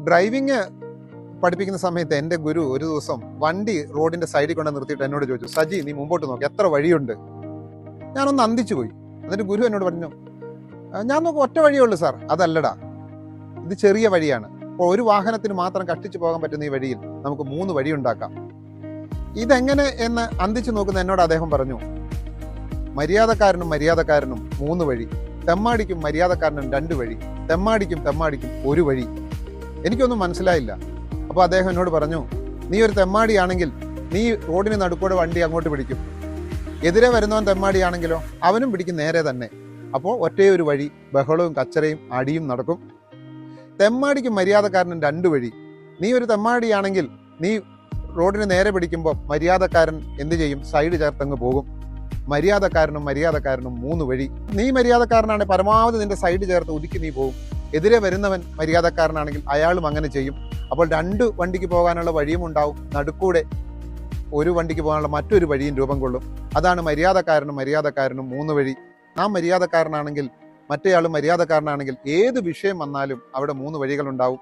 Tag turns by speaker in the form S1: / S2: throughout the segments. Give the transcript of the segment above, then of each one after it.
S1: Driving പഠിപ്പിക്കുന്ന സമയത്ത് എൻ്റെ ഗുരു ഒരു ദിവസം വണ്ടി റോഡിന്റെ സൈഡിൽ കൊണ്ട് നിർത്തിയിട്ട് എന്നോട് ചോദിച്ചു, സജി നീ മുമ്പോട്ട് നോക്കി എത്ര വഴിയുണ്ട്. ഞാനൊന്ന് അന്തിച്ചു പോയി. എന്നിട്ട് ഗുരു എന്നോട് പറഞ്ഞു, ഞാൻ നോക്കും ഒറ്റ വഴിയേ ഉള്ളൂ സാർ. അതല്ലടാ, ഇത് ചെറിയ വഴിയാണ്. അപ്പോൾ ഒരു വാഹനത്തിന് മാത്രം കഷ്ടിച്ചു പോകാൻ പറ്റുന്ന ഈ വഴിയിൽ നമുക്ക് 3 വഴി ഉണ്ടാക്കാം. ഇതെങ്ങനെ എന്ന് അന്തിച്ചു നോക്കുന്ന എന്നോട് അദ്ദേഹം പറഞ്ഞു, മര്യാദക്കാരനും 3 വഴി, തെമ്മാടിക്കും മര്യാദക്കാരനും 2 വഴി, തെമ്മാടിക്കും 1 വഴി. എനിക്കൊന്നും മനസ്സിലായില്ല. അപ്പോൾ അദ്ദേഹം എന്നോട് പറഞ്ഞു, നീ ഒരു തെമ്മാടിയാണെങ്കിൽ നീ റോഡിന് നടുക്കൂടെ വണ്ടി അങ്ങോട്ട് പിടിക്കും, എതിരെ വരുന്നവൻ തെമ്മാടിയാണെങ്കിലോ അവനും പിടിക്കും നേരെ തന്നെ. അപ്പോൾ ഒറ്റേ ഒരു വഴി, ബഹളവും കച്ചറയും അടിയും നടക്കും. തെമ്മാടിക്കും മര്യാദക്കാരനും 2 വഴി. നീ ഒരു തെമ്മാടിയാണെങ്കിൽ നീ റോഡിന് നേരെ പിടിക്കുമ്പോൾ മര്യാദക്കാരൻ എന്ത് ചെയ്യും? സൈഡ് ചേർത്തങ്ങ് പോകും. മര്യാദക്കാരനും 3 വഴി. നീ മര്യാദക്കാരനാണെങ്കിൽ പരമാവധി നിന്റെ സൈഡ് ചേർത്ത് ഒതുക്കി നീ പോകും. എതിരെ വരുന്നവൻ മര്യാദക്കാരനാണെങ്കിൽ അയാളും അങ്ങനെ ചെയ്യും. അപ്പോൾ 2 വണ്ടിക്ക് പോകാനുള്ള വഴിയും ഉണ്ടാവും, നടുക്കൂടെ ഒരു വണ്ടിക്ക് പോകാനുള്ള മറ്റൊരു വഴിയും രൂപം കൊള്ളും. അതാണ് മര്യാദക്കാരനും 3 വഴി. നാം മര്യാദക്കാരനാണെങ്കിൽ മറ്റേയാളും മര്യാദക്കാരനാണെങ്കിൽ ഏത് വിഷയം വന്നാലും അവിടെ 3 വഴികൾ ഉണ്ടാവും.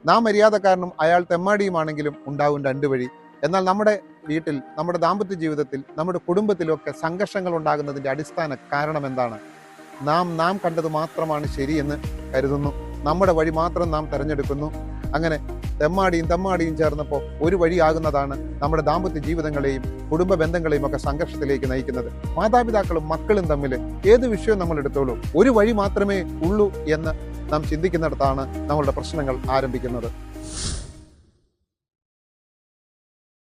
S1: നാം മര്യാദക്കാരനും അയാൾ തെമ്മാടിയുമാണെങ്കിലും ഉണ്ടാവും 2 വഴി. എന്നാൽ നമ്മുടെ വീട്ടിൽ, നമ്മുടെ ദാമ്പത്യ ജീവിതത്തിൽ, നമ്മുടെ കുടുംബത്തിലൊക്കെ സംഘർഷങ്ങൾ ഉണ്ടാകുന്നതിൻ്റെ അടിസ്ഥാന കാരണം എന്താണ്? നാം കണ്ടത് മാത്രമാണ് ശരിയെന്ന് കരുതുന്നു. നമ്മുടെ വഴി മാത്രം നാം തിരഞ്ഞെടുക്കുന്നു. അങ്ങനെ തെമ്മാടിയും ചേർന്നപ്പോൾ ഒരു വഴിയാകുന്നതാണ് നമ്മുടെ ദാമ്പത്യ ജീവിതങ്ങളെയും കുടുംബ ബന്ധങ്ങളെയും ഒക്കെ സംഘർഷത്തിലേക്ക് നയിക്കുന്നത്. മാതാപിതാക്കളും മക്കളും തമ്മിൽ ഏത് വിഷയവും നമ്മൾ എടുത്തോളൂ, ഒരു വഴി മാത്രമേ ഉള്ളൂ എന്ന് നാം ചിന്തിക്കുന്നിടത്താണ് നമ്മളുടെ പ്രശ്നങ്ങൾ ആരംഭിക്കുന്നത്.